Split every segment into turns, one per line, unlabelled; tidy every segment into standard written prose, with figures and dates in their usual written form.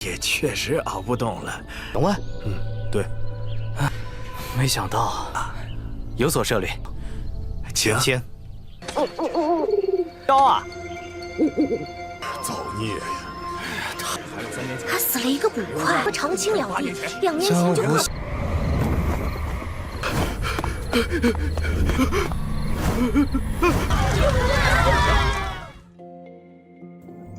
也确实熬不动了。
龙万，
对，
没想到有所涉猎。
请
先，刀啊！
造孽呀！
他死了一个捕快，和长青两地，2年前就破。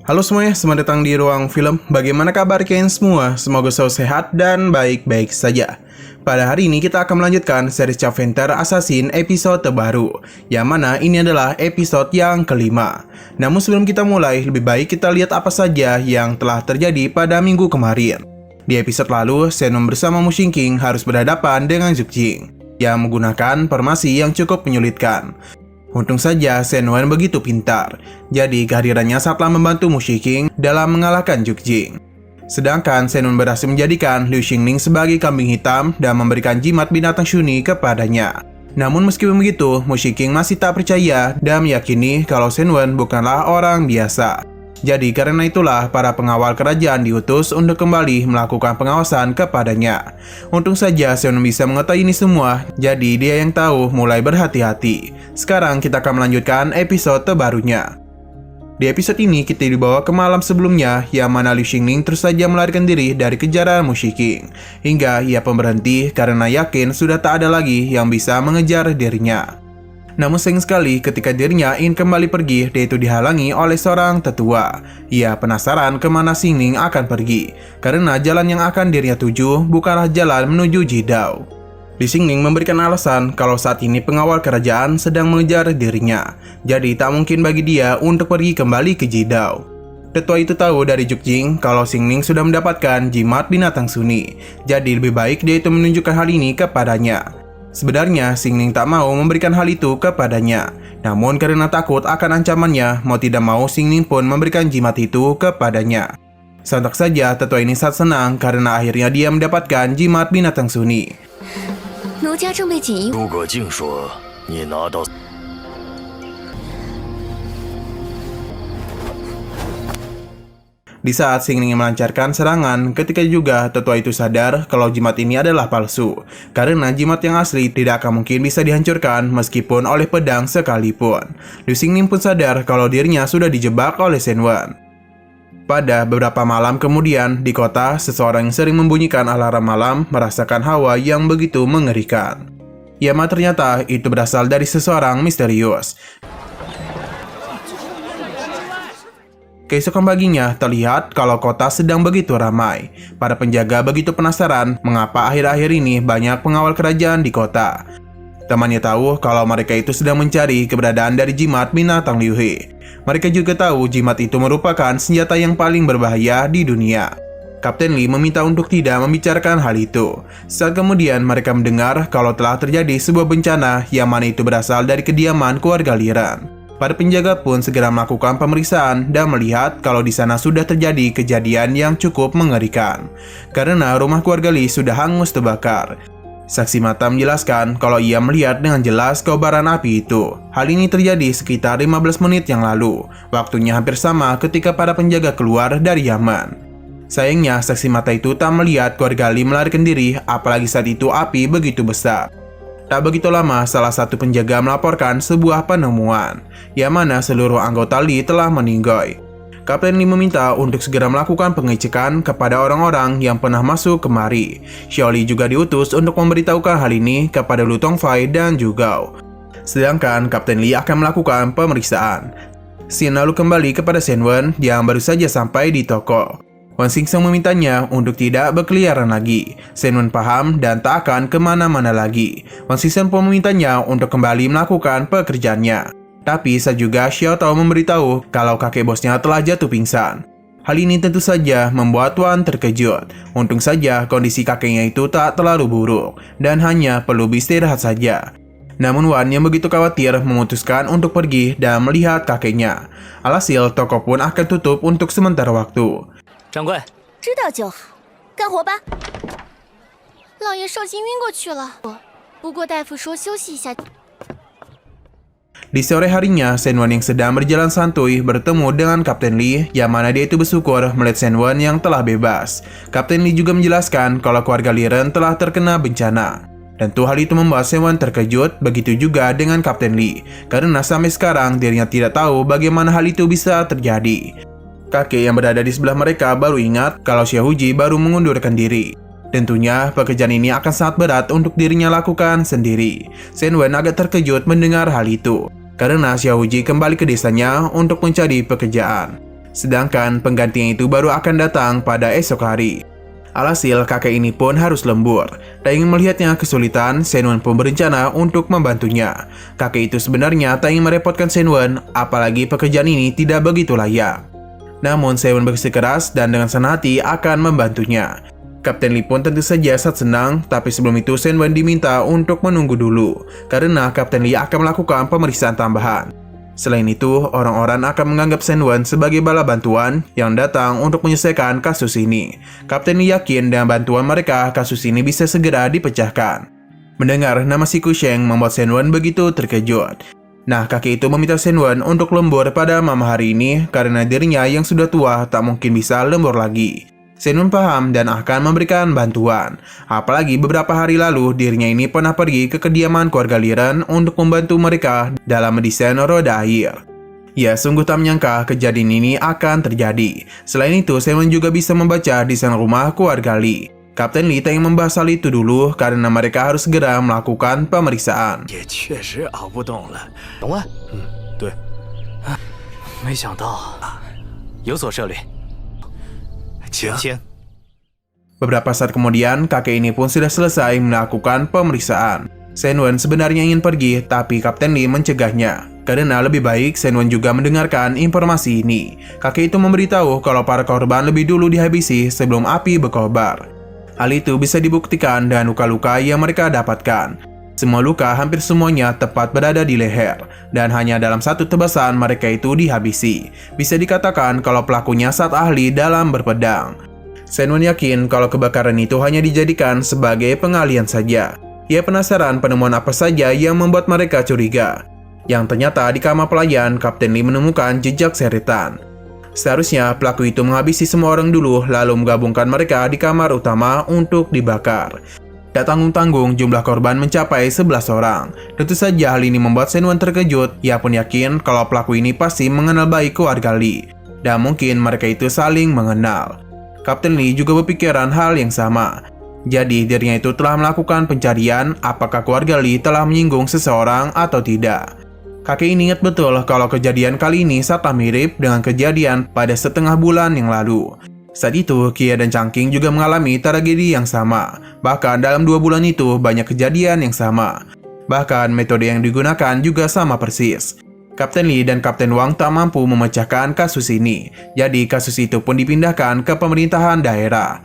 Halo semuanya, selamat datang di Ruang Film. Bagaimana kabar kalian semua? Semoga selalu sehat dan baik-baik saja. Pada hari ini kita akan melanjutkan series Chapter Assassin episode terbaru, yang mana ini adalah episode yang kelima. Namun sebelum kita mulai, lebih baik kita lihat apa saja yang telah terjadi pada minggu kemarin. Di episode lalu, Shenwen bersama Mu Xingqing harus berhadapan dengan Zhu Jing, yang menggunakan formasi yang cukup menyulitkan. Untung saja Shenwen begitu pintar, jadi kehadirannya sangatlah membantu Mu Xingqing dalam mengalahkan Zhu Jing. Sedangkan Shenwen berhasil menjadikan Liu Xingning sebagai kambing hitam dan memberikan jimat binatang Shuni kepadanya. Namun meskipun begitu, Mu Xingqing masih tak percaya dan meyakini kalau Shenwen bukanlah orang biasa. Jadi karena itulah para pengawal kerajaan diutus untuk kembali melakukan pengawasan kepadanya. Untung saja Shenwen bisa mengetahui ini semua, jadi dia yang tahu mulai berhati-hati. Sekarang kita akan melanjutkan episode terbarunya. Di episode ini kita dibawa ke malam sebelumnya, yang mana Liu Xingning terus saja melarikan diri dari kejaran Mu Xingqing, hingga ia pun berhenti karena yakin sudah tak ada lagi yang bisa mengejar dirinya. Namun sayang sekali ketika dirinya ingin kembali pergi, dia itu dihalangi oleh seorang tetua. Ia penasaran kemana Xingning akan pergi, karena jalan yang akan dirinya tuju bukanlah jalan menuju Jidao. Liu Xingning memberikan alasan kalau saat ini pengawal kerajaan sedang mengejar dirinya, jadi tak mungkin bagi dia untuk pergi kembali ke Jidao. Tetua itu tahu dari Zhu Jing kalau Xingning sudah mendapatkan jimat binatang Shuni, jadi lebih baik dia itu menunjukkan hal ini kepadanya. Sebenarnya Xingning tak mau memberikan hal itu kepadanya, namun karena takut akan ancamannya, mau tidak mau Xingning pun memberikan jimat itu kepadanya. Sontak saja tetua ini sangat senang karena akhirnya dia mendapatkan jimat binatang Shuni.
奴家正被锦衣。
诸葛竟说你拿到。
Di saat Xingning melancarkan serangan, ketika juga tetua itu sadar kalau jimat ini adalah palsu, karena jimat yang asli tidak akan mungkin bisa dihancurkan meskipun oleh pedang sekalipun. Liu Xingning pun sadar kalau dirinya sudah dijebak oleh Shenwen. Pada beberapa malam kemudian, di kota, seseorang yang sering membunyikan alarm malam merasakan hawa yang begitu mengerikan. Yama ternyata itu berasal dari seseorang misterius. Keesokan paginya, terlihat kalau kota sedang begitu ramai. Para penjaga begitu penasaran mengapa akhir-akhir ini banyak pengawal kerajaan di kota. Temannya tahu kalau mereka itu sedang mencari keberadaan dari jimat binatang Liu He. Mereka juga tahu jimat itu merupakan senjata yang paling berbahaya di dunia. Kapten Li meminta untuk tidak membicarakan hal itu. Saat kemudian mereka mendengar kalau telah terjadi sebuah bencana yang mana itu berasal dari kediaman keluarga Liran. Para penjaga pun segera melakukan pemeriksaan dan melihat kalau di sana sudah terjadi kejadian yang cukup mengerikan, karena rumah keluarga Li sudah hangus terbakar. Saksi mata menjelaskan kalau ia melihat dengan jelas kobaran api itu. Hal ini terjadi sekitar 15 menit yang lalu. Waktunya hampir sama ketika para penjaga keluar dari Yaman. Sayangnya saksi mata itu tak melihat keluarga Li melarikan diri, apalagi saat itu api begitu besar. Tak begitu lama, salah satu penjaga melaporkan sebuah penemuan, yang mana seluruh anggota Li telah meninggal. Kapten Li meminta untuk segera melakukan pengecekan kepada orang-orang yang pernah masuk kemari. Xiao Li juga diutus untuk memberitahukan hal ini kepada Lu Tongfei dan Zhu Gao. Sedangkan Kapten Li akan melakukan pemeriksaan. Xin lalu kembali kepada Shenwen yang baru saja sampai di toko. Wan Xingsheng memintanya untuk tidak berkeliaran lagi. Shenwen paham dan tak akan kemana-mana lagi. Wan Xingsheng pun memintanya untuk kembali melakukan pekerjaannya. Tapi saat juga Xiao Tao memberitahu kalau kakek bosnya telah jatuh pingsan. Hal ini tentu saja membuat Wan terkejut. Untung saja kondisi kakeknya itu tak terlalu buruk dan hanya perlu beristirahat saja. Namun Wan yang begitu khawatir memutuskan untuk pergi dan melihat kakeknya. Alhasil toko pun akan tutup untuk sementara waktu.
掌柜，
知道就好，干活吧。老爷受惊晕过去了，不过大夫说休息一下。
Di sore harinya, Senwan yang sedang berjalan santuy bertemu dengan Kapten Lee, yang mana dia itu bersyukur melihat Senwan yang telah bebas. Kapten Lee juga menjelaskan kalau keluarga Lee Ren telah terkena bencana. Tentu hal itu membuat Senwan terkejut, begitu juga dengan Kapten Lee, karena sampai sekarang dirinya tidak tahu bagaimana hal itu bisa terjadi. Kakek yang berada di sebelah mereka baru ingat kalau Xiaohuji baru mengundurkan diri. Tentunya pekerjaan ini akan sangat berat untuk dirinya lakukan sendiri. Senwan agak terkejut mendengar hal itu, karena Xiaohuji kembali ke desanya untuk mencari pekerjaan. Sedangkan penggantinya itu baru akan datang pada esok hari. Alhasil kakek ini pun harus lembur. Tak ingin melihatnya kesulitan, Senwan pun berencana untuk membantunya. Kakek itu sebenarnya tak ingin merepotkan Senwan, apalagi pekerjaan ini tidak begitu layak. Namun Senwan bersikeras dan dengan senang hati akan membantunya. Kapten Lee pun tentu saja sangat senang, tapi sebelum itu Senwan diminta untuk menunggu dulu, karena Kapten Lee akan melakukan pemeriksaan tambahan. Selain itu, orang-orang akan menganggap Senwan sebagai bala bantuan yang datang untuk menyelesaikan kasus ini. Kapten Lee yakin dengan bantuan mereka, kasus ini bisa segera dipecahkan. Mendengar nama si Kusheng membuat Senwan begitu terkejut. Nah, kakek itu meminta Senwan untuk lembur pada malam hari ini karena dirinya yang sudah tua tak mungkin bisa lembur lagi. Senwan paham dan akan memberikan bantuan. Apalagi beberapa hari lalu dirinya ini pernah pergi ke kediaman keluarga Lee Ren untuk membantu mereka dalam mendesain roda air. Ya, sungguh tak menyangka kejadian ini akan terjadi. Selain itu, Senwan juga bisa membaca desain rumah keluarga Lee. Kapten Lee tak ingin membahas hal itu dulu karena mereka harus segera melakukan pemeriksaan.
也确实熬不动了。
懂了，
对，
没想到有所涉猎。
请。
Beberapa saat kemudian, kakek ini pun sudah selesai melakukan pemeriksaan. Senwan sebenarnya ingin pergi, tapi Kapten Lee mencegahnya. Karena lebih baik Senwan juga mendengarkan informasi ini. Kakek itu memberitahu kalau para korban lebih dulu dihabisi sebelum api berkobar. Hal itu bisa dibuktikan dengan luka-luka yang mereka dapatkan. Semua luka hampir semuanya tepat berada di leher, dan hanya dalam satu tebasan mereka itu dihabisi. Bisa dikatakan kalau pelakunya sangat ahli dalam berpedang. Senwan yakin kalau kebakaran itu hanya dijadikan sebagai pengalian saja. Ia penasaran penemuan apa saja yang membuat mereka curiga. Yang ternyata di kamar pelayan, Kapten Lee menemukan jejak seretan. Seharusnya pelaku itu menghabisi semua orang dulu lalu menggabungkan mereka di kamar utama untuk dibakar. Tak tanggung-tanggung jumlah korban mencapai 11 orang. Tentu saja hal ini membuat Senwan terkejut. Ia pun yakin kalau pelaku ini pasti mengenal baik keluarga Lee. Dan mungkin mereka itu saling mengenal. Kapten Lee juga berpikiran hal yang sama. Jadi dirinya itu telah melakukan pencarian apakah keluarga Lee telah menyinggung seseorang atau tidak. Kakek ini ingat betul kalau kejadian kali ini sangat mirip dengan kejadian pada setengah bulan yang lalu. Saat itu, Kia dan Changqing juga mengalami tragedi yang sama. Bahkan dalam 2 bulan itu banyak kejadian yang sama. Bahkan metode yang digunakan juga sama persis. Kapten Lee dan Kapten Wang tak mampu memecahkan kasus ini. Jadi kasus itu pun dipindahkan ke pemerintahan daerah.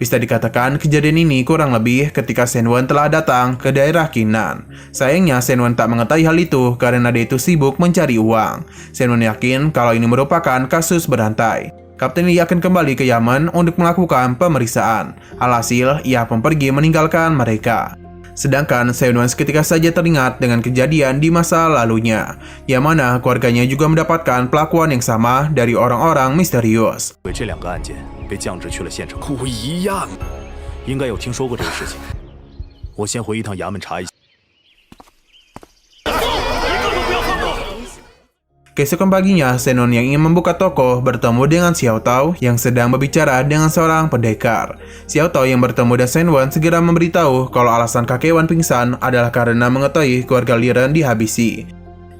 Bisa dikatakan kejadian ini kurang lebih ketika Senwan telah datang ke daerah Kinnan. Sayangnya Senwan tak mengetahui hal itu karena dia itu sibuk mencari uang. Senwan yakin kalau ini merupakan kasus berantai. Kapten Lee akan kembali ke Yamen untuk melakukan pemeriksaan. Alhasil, ia pun pergi meninggalkan mereka. Sedangkan Senwan seketika saja teringat dengan kejadian di masa lalunya, yang mana keluarganya juga mendapatkan pelakuan yang sama dari orang-orang misterius.
这2个案件被降职去了县城，不一样，应该有听说过这个事情。我先回一趟衙门查一下。
Keesokan paginya, Senwan yang ingin membuka toko bertemu dengan Xiao Tao yang sedang berbicara dengan seorang pendekar. Xiao Tao yang bertemu dengan Senwan segera memberitahu kalau alasan kakek Wan pingsan adalah karena mengetahui keluarga Lee Ren dihabisi.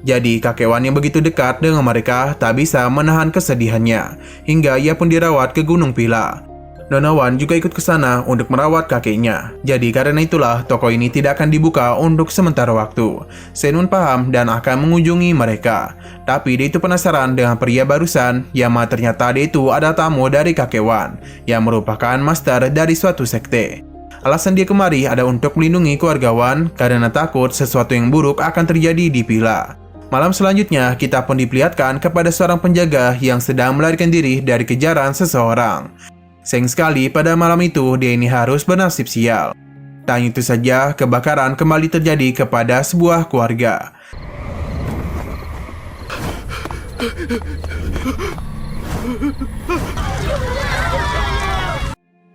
Jadi kakek Wan yang begitu dekat dengan mereka tak bisa menahan kesedihannya, hingga ia pun dirawat ke Gunung Pila. Nona Wan juga ikut ke sana untuk merawat kakeknya. Jadi karena itulah toko ini tidak akan dibuka untuk sementara waktu. Senwan paham dan akan mengunjungi mereka. Tapi dia itu penasaran dengan pria barusan yang ternyata dia itu ada tamu dari kakek Wan yang merupakan master dari suatu sekte. Alasan dia kemari ada untuk melindungi keluarga Wan karena takut sesuatu yang buruk akan terjadi di Pila. Malam selanjutnya, kita pun diperlihatkan kepada seorang penjaga yang sedang melarikan diri dari kejaran seseorang. Sayang sekali pada malam itu dia ini harus bernasib sial. Tak hanya itu saja, kebakaran kembali terjadi kepada sebuah keluarga.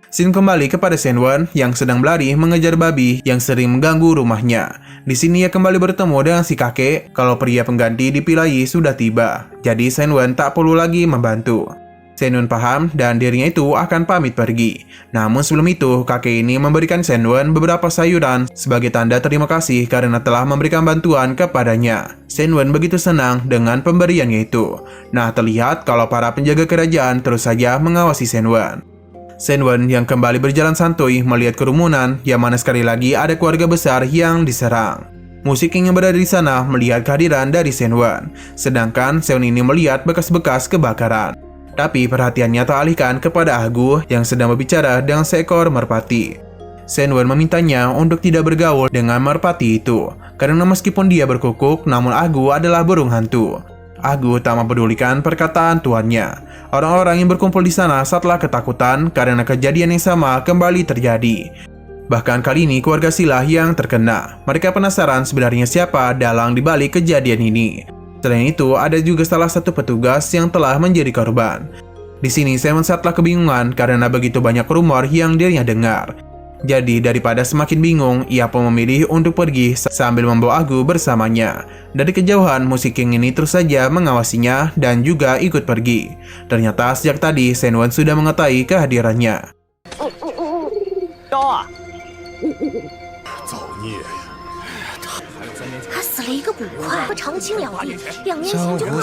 Scene kembali kepada Senwon yang sedang berlari mengejar babi yang sering mengganggu rumahnya. Di sini ia kembali bertemu dengan si kakek kalau pria pengganti di Pilai sudah tiba. Jadi Senwon tak perlu lagi membantu. Senwon paham dan dirinya itu akan pamit pergi. Namun sebelum itu, kakek ini memberikan Senwon beberapa sayuran sebagai tanda terima kasih karena telah memberikan bantuan kepadanya. Senwon begitu senang dengan pemberiannya itu. Nah, terlihat kalau para penjaga kerajaan terus saja mengawasi Senwon. Senwon yang kembali berjalan santuy melihat kerumunan yang mana sekali lagi ada keluarga besar yang diserang. Musik King yang berada di sana melihat kehadiran dari Senwon, sedangkan Seon ini melihat bekas-bekas kebakaran. Tapi perhatiannya teralihkan kepada Agu yang sedang berbicara dengan seekor merpati. Senwon memintanya untuk tidak bergaul dengan merpati itu, karena meskipun dia berkukuk, namun Agu adalah burung hantu. Agu tak mempedulikan perkataan tuannya. Orang-orang yang berkumpul di sana setelah ketakutan karena kejadian yang sama kembali terjadi. Bahkan kali ini keluarga Silah yang terkena. Mereka penasaran sebenarnya siapa dalang dibalik kejadian ini. Selain itu, ada juga salah satu petugas yang telah menjadi korban. Di sini Senwon telah kebingungan karena begitu banyak rumor yang dirinya dengar. Jadi daripada semakin bingung, ia pun memilih untuk pergi sambil membawa Agu bersamanya. Dari kejauhan, Musik King ini terus saja mengawasinya dan juga ikut pergi. Ternyata sejak tadi Senwon sudah mengetahui kehadirannya.
他死了一个捕快，和长青两地，2年前就过。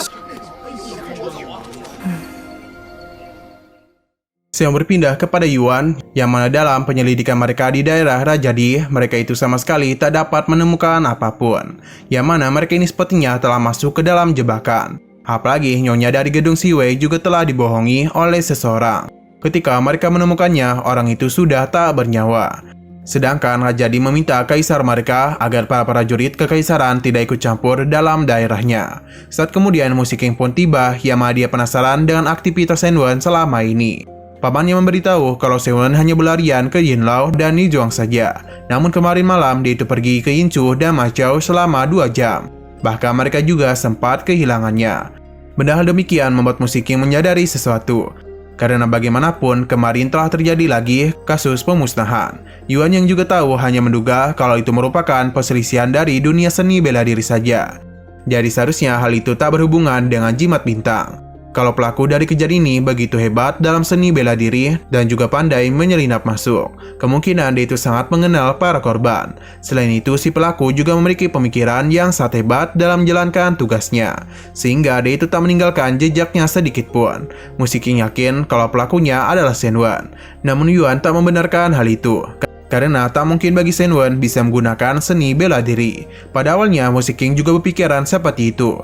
Seon berpindah kepada Yuan, yang mana dalam penyelidikan mereka di daerah Rajadi, mereka itu sama sekali tak dapat menemukan apapun. Yang mana mereka ini sepertinya telah masuk ke dalam jebakan. Apalagi nyonya dari gedung Siwei juga telah dibohongi oleh seseorang. Ketika mereka menemukannya, orang itu sudah tak bernyawa. Sedangkan Rajadi meminta kaisar mereka agar para prajurit kekaisaran tidak ikut campur dalam daerahnya. Saat kemudian Musik King pun tiba, yang mana dia penasaran dengan aktivitas Senwon selama ini. Pamannya memberitahu kalau Senwon hanya berlarian ke Yinlao dan Nijuang saja. Namun kemarin malam dia itu pergi ke Yinchu dan Machao selama 2 jam. Bahkan mereka juga sempat kehilangannya. Benda hal demikian membuat Musik King menyadari sesuatu. Karena bagaimanapun kemarin telah terjadi lagi kasus pemusnahan. Yuan yang juga tahu hanya menduga kalau itu merupakan perselisihan dari dunia seni bela diri saja. Jadi seharusnya hal itu tak berhubungan dengan jimat bintang. Kalau pelaku dari kejadian ini begitu hebat dalam seni bela diri dan juga pandai menyelinap masuk, kemungkinan dia itu sangat mengenal para korban. Selain itu, si pelaku juga memiliki pemikiran yang sangat hebat dalam menjalankan tugasnya, sehingga dia itu tak meninggalkan jejaknya sedikit pun. Musik King yakin kalau pelakunya adalah Senwon, namun Yuan tak membenarkan hal itu. Karena tak mungkin bagi Senwon bisa menggunakan seni bela diri. Pada awalnya, Musik King juga berpikiran seperti itu.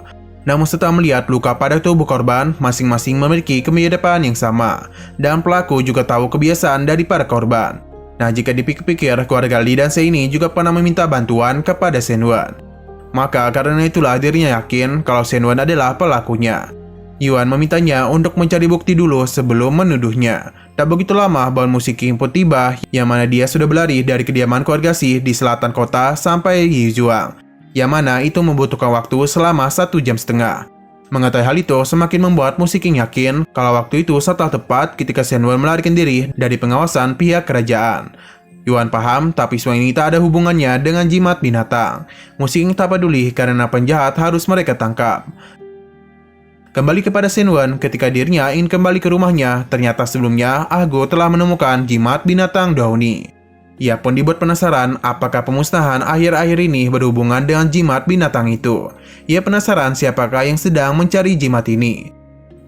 Namun setelah melihat luka pada tubuh korban, masing-masing memiliki kemiripan yang sama. Dan pelaku juga tahu kebiasaan dari para korban. Nah, jika dipikir-pikir, keluarga Lee dan Se ini juga pernah meminta bantuan kepada Senwon. Maka karena itulah dirinya yakin kalau Senwon adalah pelakunya. Yuan memintanya untuk mencari bukti dulu sebelum menuduhnya. Tak begitu lama, Bawang Musik King pun tiba, yang mana dia sudah berlari dari kediaman keluarga Si di selatan kota sampai Yijuang. Yang mana itu membutuhkan waktu selama 1,5 jam. Mengetahui hal itu semakin membuat Musik King yakin kalau waktu itu setelah tepat ketika Senwon melarikan diri dari pengawasan pihak kerajaan. Yuan paham, tapi semua ini tak ada hubungannya dengan jimat binatang. Musik King tak peduli karena penjahat harus mereka tangkap. Kembali kepada Senwon, ketika dirinya ingin kembali ke rumahnya, ternyata sebelumnya Ago telah menemukan jimat binatang Dauni. Ia pun dibuat penasaran apakah pemusnahan akhir-akhir ini berhubungan dengan jimat binatang itu. Ia penasaran siapakah yang sedang mencari jimat ini.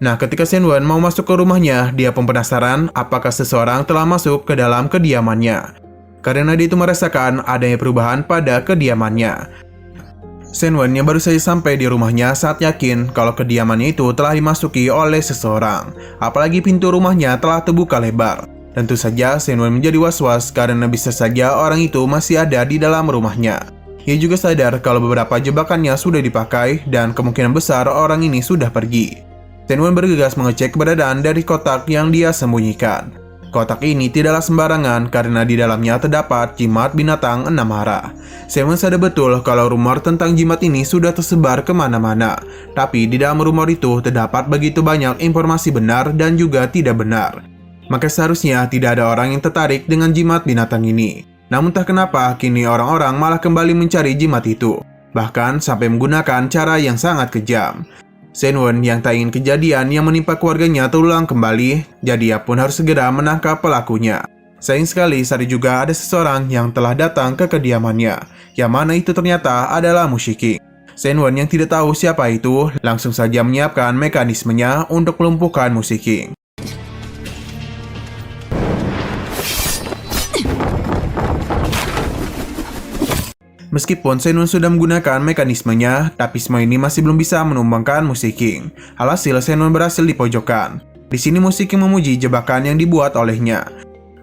Nah, ketika Senwon mau masuk ke rumahnya, dia pun penasaran apakah seseorang telah masuk ke dalam kediamannya. Karena dia itu merasakan adanya perubahan pada kediamannya. Senwon yang baru saja sampai di rumahnya saat yakin kalau kediamannya itu telah dimasuki oleh seseorang. Apalagi pintu rumahnya telah terbuka lebar. Tentu saja Senwon menjadi was-was karena bisa saja orang itu masih ada di dalam rumahnya. Ia juga sadar kalau beberapa jebakannya sudah dipakai dan kemungkinan besar orang ini sudah pergi. Senwon bergegas mengecek keberadaan dari kotak yang dia sembunyikan. Kotak ini tidaklah sembarangan karena di dalamnya terdapat jimat binatang 6 arah. Senwon sadar betul kalau rumor tentang jimat ini sudah tersebar kemana-mana. Tapi di dalam rumor itu terdapat begitu banyak informasi benar dan juga tidak benar. Maka seharusnya tidak ada orang yang tertarik dengan jimat binatang ini. Namun tak kenapa kini orang-orang malah kembali mencari jimat itu. Bahkan sampai menggunakan cara yang sangat kejam. Senwon yang tak ingin kejadian yang menimpa keluarganya terulang kembali, jadi ia pun harus segera menangkap pelakunya. Sayang sekali saat juga ada seseorang yang telah datang ke kediamannya, yang mana itu ternyata adalah Mushiking. Senwon yang tidak tahu siapa itu, langsung saja menyiapkan mekanismenya untuk melumpuhkan Mushiking. Meskipun Senwon sudah menggunakan mekanismenya, tapi semua ini masih belum bisa menumbangkan Mushiking. Alhasil Senwon berhasil dipojokkan. Di sini Mushiking memuji jebakan yang dibuat olehnya.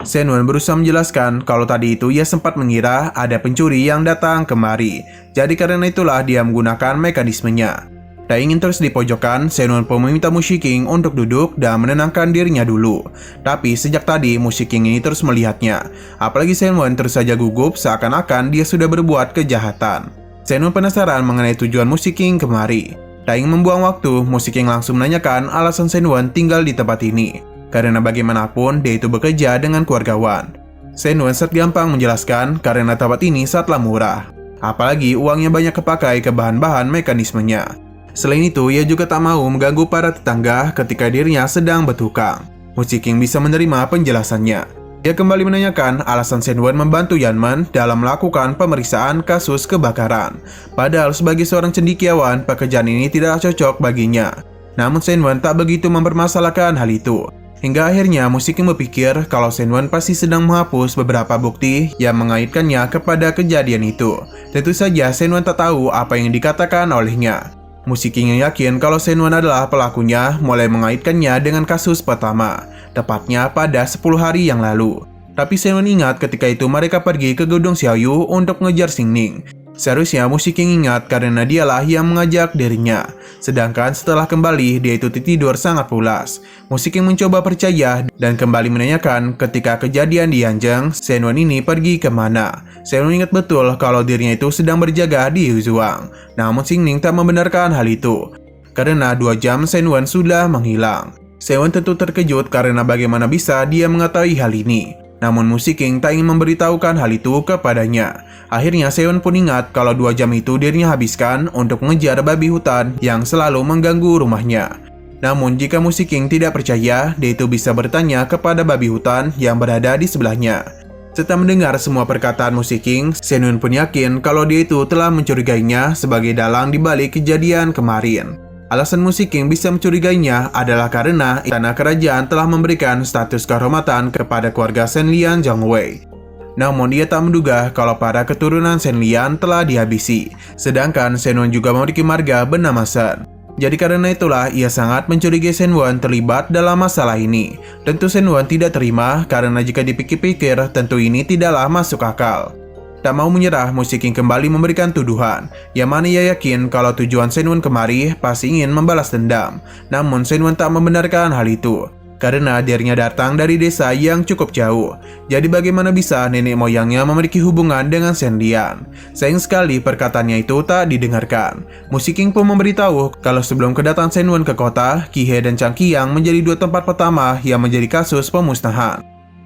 Senwon berusaha menjelaskan kalau tadi itu ia sempat mengira ada pencuri yang datang kemari. Jadi karena itulah dia menggunakan mekanismenya. Tak ingin terus dipojokkan, Senwon pun meminta Mushiking untuk duduk dan menenangkan dirinya dulu. Tapi sejak tadi Mushiking ini terus melihatnya. Apalagi Senwon terus saja gugup seakan-akan dia sudah berbuat kejahatan. Senwon penasaran mengenai tujuan Mushiking kemari. Tak ingin membuang waktu, Mushiking langsung menanyakan alasan Senwon tinggal di tempat ini. Karena bagaimanapun dia itu bekerja dengan keluargawan. Senwon sangat gampang menjelaskan karena tempat ini sangatlah murah. Apalagi uangnya banyak kepakai ke bahan-bahan mekanismenya. Selain itu, ia juga tak mau mengganggu para tetangga ketika dirinya sedang bertukang. Mushiking bisa menerima penjelasannya. Dia kembali menanyakan alasan Senwon membantu Yanman dalam melakukan pemeriksaan kasus kebakaran. Padahal sebagai seorang cendekiawan, pekerjaan ini tidak cocok baginya. Namun Senwon tak begitu mempermasalahkan hal itu. Hingga akhirnya Mushiking berpikir kalau Senwon pasti sedang menghapus beberapa bukti yang mengaitkannya kepada kejadian itu. Tentu saja Senwon tak tahu apa yang dikatakan olehnya. Mushiking yang yakin kalau Senwon adalah pelakunya mulai mengaitkannya dengan kasus pertama, tepatnya pada 10 hari yang lalu. Tapi Senwon ingat ketika itu mereka pergi ke gedung Xiaoyu untuk mengejar Xingning. Seharusnya Mushiking ingat karena dialah yang mengajak dirinya. Sedangkan setelah kembali, dia itu tidur sangat pulas. Mushiking mencoba percaya dan kembali menanyakan ketika kejadian di Yanjeng, Senwon ini pergi kemana. Senwon ingat betul kalau dirinya itu sedang berjaga di Yuzuang. Namun Xingning tak membenarkan hal itu. Karena 2 jam Senwon sudah menghilang. Senwon tentu terkejut karena bagaimana bisa dia mengetahui hal ini. Namun Mushiking tak ingin memberitahukan hal itu kepadanya. Akhirnya Senwon pun ingat kalau 2 jam itu dirinya habiskan untuk mengejar babi hutan yang selalu mengganggu rumahnya. Namun jika Mushiking tidak percaya, dia itu bisa bertanya kepada babi hutan yang berada di sebelahnya. Setelah mendengar semua perkataan Mushiking, Senwon pun yakin kalau dia itu telah mencurigainya sebagai dalang di balik kejadian kemarin. Alasan Mushiking bisa mencurigainya adalah karena istana kerajaan telah memberikan status kehormatan kepada keluarga Senlian Zhongwei. Namun dia tak menduga kalau para keturunan Senlian telah dihabisi, sedangkan Senwon juga memiliki marga bernama Shen. Jadi karena itulah ia sangat mencurigai Senwon terlibat dalam masalah ini. Tentu Senwon tidak terima karena jika dipikir-pikir tentu ini tidaklah masuk akal. Tak mau menyerah, Mushiking kembali memberikan tuduhan, yang mana ia yakin kalau tujuan Senwon kemari pasti ingin membalas dendam. Namun Senwon tak membenarkan hal itu, karena dirinya datang dari desa yang cukup jauh. Jadi bagaimana bisa nenek moyangnya memiliki hubungan dengan Senlian? Sayang sekali perkataannya itu tak didengarkan. Mushiking pun memberitahu kalau sebelum kedatangan Senwon ke kota, Kihe dan Changqiang menjadi 2 tempat pertama yang menjadi kasus pemusnahan.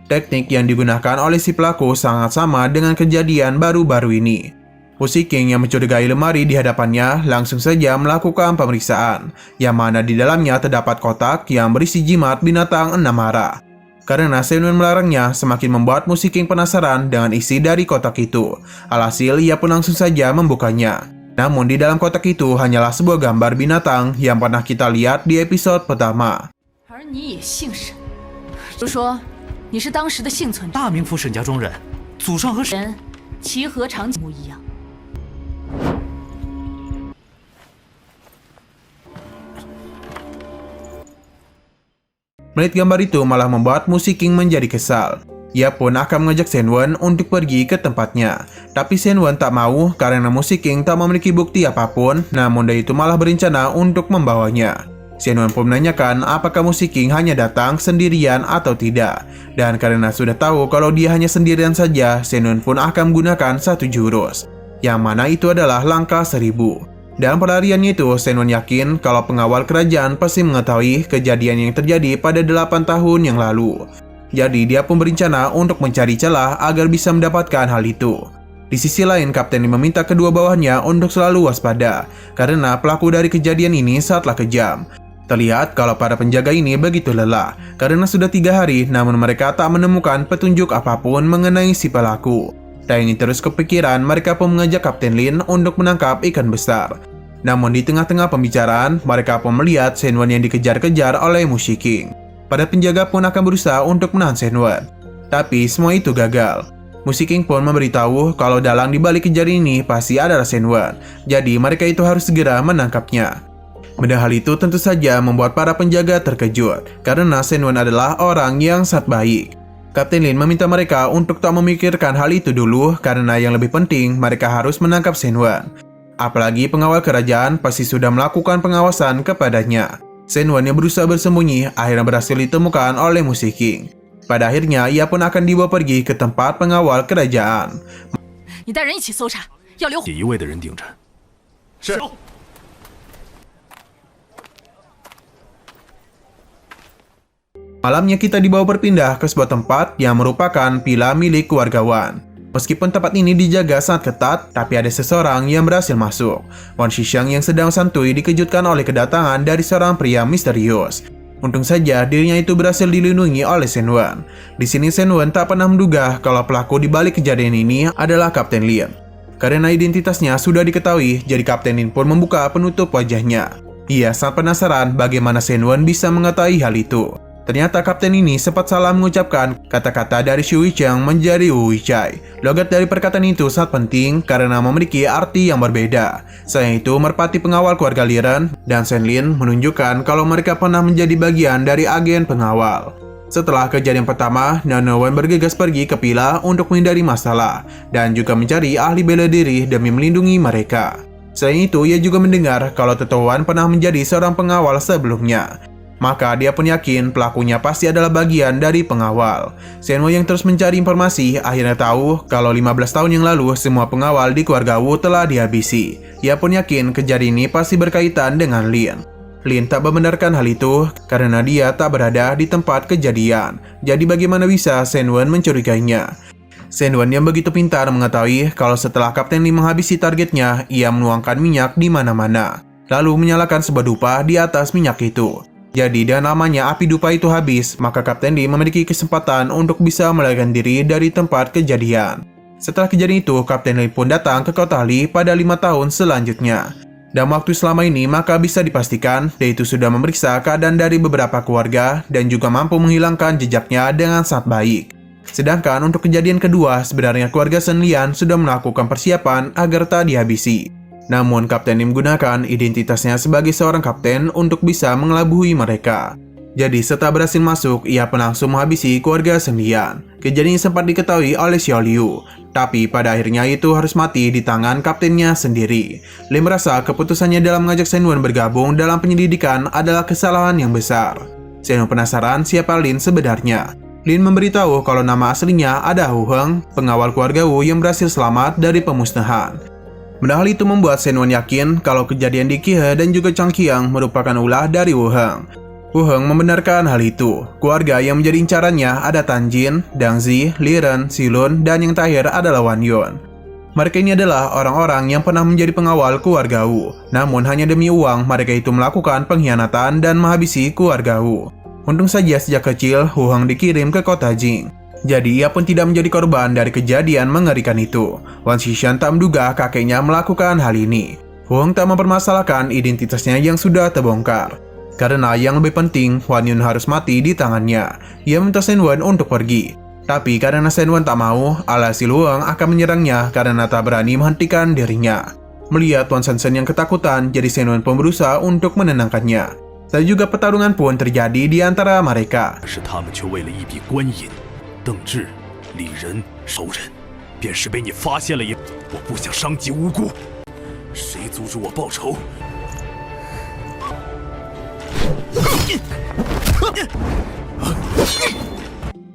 Teknik yang digunakan oleh si pelaku sangat sama dengan kejadian baru-baru ini. Mushiking yang mencurigai lemari di hadapannya langsung saja melakukan pemeriksaan, yang mana di dalamnya terdapat kotak yang berisi jimat binatang 6 arah. Karena Senwon melarangnya, semakin membuat Mushiking penasaran dengan isi dari kotak itu. Alhasil ia pun langsung saja membukanya. Namun di dalam kotak itu hanyalah sebuah gambar binatang yang pernah kita lihat di episode pertama.
你是当时的幸存者，
大名府沈家庄人，祖上和
人其和常不一样。
Melihat gambar itu malah membuat Mushiking menjadi kesal. Ia pun akan mengajak Senwon untuk pergi ke tempatnya. Tapi Senwon tak mau karena Mushiking tak memiliki bukti apapun, namun dia itu malah berencana untuk membawanya. Shen Wen pun menanyakan apakah Musik King hanya datang sendirian atau tidak. Dan karena sudah tahu kalau dia hanya sendirian saja, Shen Wen pun akan menggunakan satu jurus, yang mana itu adalah langkah 1000. Dalam pelariannya itu, Shen Wen yakin kalau pengawal kerajaan pasti mengetahui kejadian yang terjadi pada 8 tahun yang lalu. Jadi dia pun berencana untuk mencari celah agar bisa mendapatkan hal itu. Di sisi lain, Kapten Lin meminta kedua bawahnya untuk selalu waspada, karena pelaku dari kejadian ini sangatlah kejam. Terlihat kalau para penjaga ini begitu lelah, karena sudah 3 hari namun mereka tak menemukan petunjuk apapun mengenai si pelaku. Dan ini terus kepikiran, mereka pun mengajak Kapten Lin untuk menangkap ikan besar. Namun di tengah-tengah pembicaraan, mereka pun melihat Shen Wen yang dikejar-kejar oleh Musik King. Para penjaga pun akan berusaha untuk menahan Shen Wen, tapi semua itu gagal. Musik King pun memberitahu kalau dalang di balik kejadian ini pasti adalah Shen Wen, jadi mereka itu harus segera menangkapnya. Padahal hal itu tentu saja membuat para penjaga terkejut, karena Shen Wen adalah orang yang sangat baik. Kapten Lin meminta mereka untuk tak memikirkan hal itu dulu, karena yang lebih penting mereka harus menangkap Shen Wen. Apalagi pengawal kerajaan pasti sudah melakukan pengawasan kepadanya. Shen Wen yang berusaha bersembunyi akhirnya berhasil ditemukan oleh Musik King. Pada akhirnya, ia pun akan dibawa pergi ke tempat pengawal kerajaan.
你带人一起搜查，要留。
一位的人顶着。是。
Malamnya kita dibawa berpindah ke sebuah tempat yang merupakan villa milik keluargawan. Meskipun tempat ini dijaga sangat ketat, tapi ada seseorang yang berhasil masuk. Wan Xishan yang sedang santuy dikejutkan oleh kedatangan dari seorang pria misterius. Untung saja dirinya itu berhasil dilindungi oleh Shen Wen. Di sini Shen Wen tak pernah menduga kalau pelaku di balik kejadian ini adalah Kapten Lin. Karena identitasnya sudah diketahui, jadi Kapten Lin pun membuka penutup wajahnya. Ia sangat penasaran bagaimana Shen Wen bisa mengetahui hal itu. Ternyata kapten ini sempat salah mengucapkan kata-kata dari Shu Yicheng menjadi Wu Yichai. Logat dari perkataan itu sangat penting karena memiliki arti yang berbeda. Selain itu, merpati pengawal keluarga Liren dan Shen Lin menunjukkan kalau mereka pernah menjadi bagian dari agen pengawal. Setelah kejadian pertama, Nana Wen bergegas pergi ke villa untuk menghindari masalah dan juga mencari ahli bela diri demi melindungi mereka. Selain itu, ia juga mendengar kalau Tetuan pernah menjadi seorang pengawal sebelumnya. Maka dia pun yakin pelakunya pasti adalah bagian dari pengawal. Shen Wen yang terus mencari informasi akhirnya tahu kalau 15 tahun yang lalu semua pengawal di keluarga Wu telah dihabisi. Ia pun yakin kejadian ini pasti berkaitan dengan Lin. Lin tak membenarkan hal itu karena dia tak berada di tempat kejadian. Jadi bagaimana bisa Shen Wen mencurigainya? Shen Wen yang begitu pintar mengetahui kalau setelah Kapten Lin menghabisi targetnya, ia menuangkan minyak di mana-mana, lalu menyalakan sebuah dupa di atas minyak itu. Jadi dengan lamanya api dupa itu habis, maka Kapten Lin memiliki kesempatan untuk bisa melarikan diri dari tempat kejadian. Setelah kejadian itu, Kapten Lin pun datang ke kota Li pada 5 tahun selanjutnya. Dan waktu selama ini maka bisa dipastikan dia itu sudah memeriksa keadaan dari beberapa keluarga dan juga mampu menghilangkan jejaknya dengan sangat baik. Sedangkan untuk kejadian kedua, sebenarnya keluarga Shen Lian sudah melakukan persiapan agar tak dihabisi. Namun Kapten Lin menggunakan identitasnya sebagai seorang kapten untuk bisa mengelabui mereka. Jadi setelah berhasil masuk, ia pun langsung menghabisi keluarga Shen Lian. Kejadian ini sempat diketahui oleh Xiao Liu, tapi pada akhirnya itu harus mati di tangan kaptennya sendiri. Lin merasa keputusannya dalam mengajak Shen Wen bergabung dalam penyelidikan adalah kesalahan yang besar. Shen Wen penasaran siapa Lin sebenarnya. Lin memberitahu kalau nama aslinya ada Hu Heng, pengawal keluarga Wu yang berhasil selamat dari pemusnahan. Padahal itu membuat Shen Wen yakin kalau kejadian di Qihe dan juga Changqiang merupakan ulah dari Wu Heng. Wu Heng membenarkan hal itu. Keluarga yang menjadi incarannya ada Tan Jin, Dang Zi, Liren, Xilun, dan yang terakhir adalah Wan Yun. Mereka ini adalah orang-orang yang pernah menjadi pengawal keluarga Wu. Namun hanya demi uang mereka itu melakukan pengkhianatan dan menghabisi keluarga Wu. Untung saja sejak kecil Wu Heng dikirim ke kota Jing. Jadi ia pun tidak menjadi korban dari kejadian mengerikan itu. Wan Xishan tak menduga kakeknya melakukan hal ini. Wu Heng tak mempermasalahkan identitasnya yang sudah terbongkar. Karena yang lebih penting, Wan Yun harus mati di tangannya. Ia minta Shen Wen untuk pergi. Tapi karena Shen Wen tak mau, alhasil Wu Heng akan menyerangnya karena tak berani menghentikan dirinya. Melihat Wan Shen yang ketakutan, jadi Shen Wen pun berusaha untuk menenangkannya. Dan juga pertarungan pun terjadi di antara mereka.
邓志、李仁、仇人，便是被你发现了也，我不想伤及无辜，谁阻止我报仇？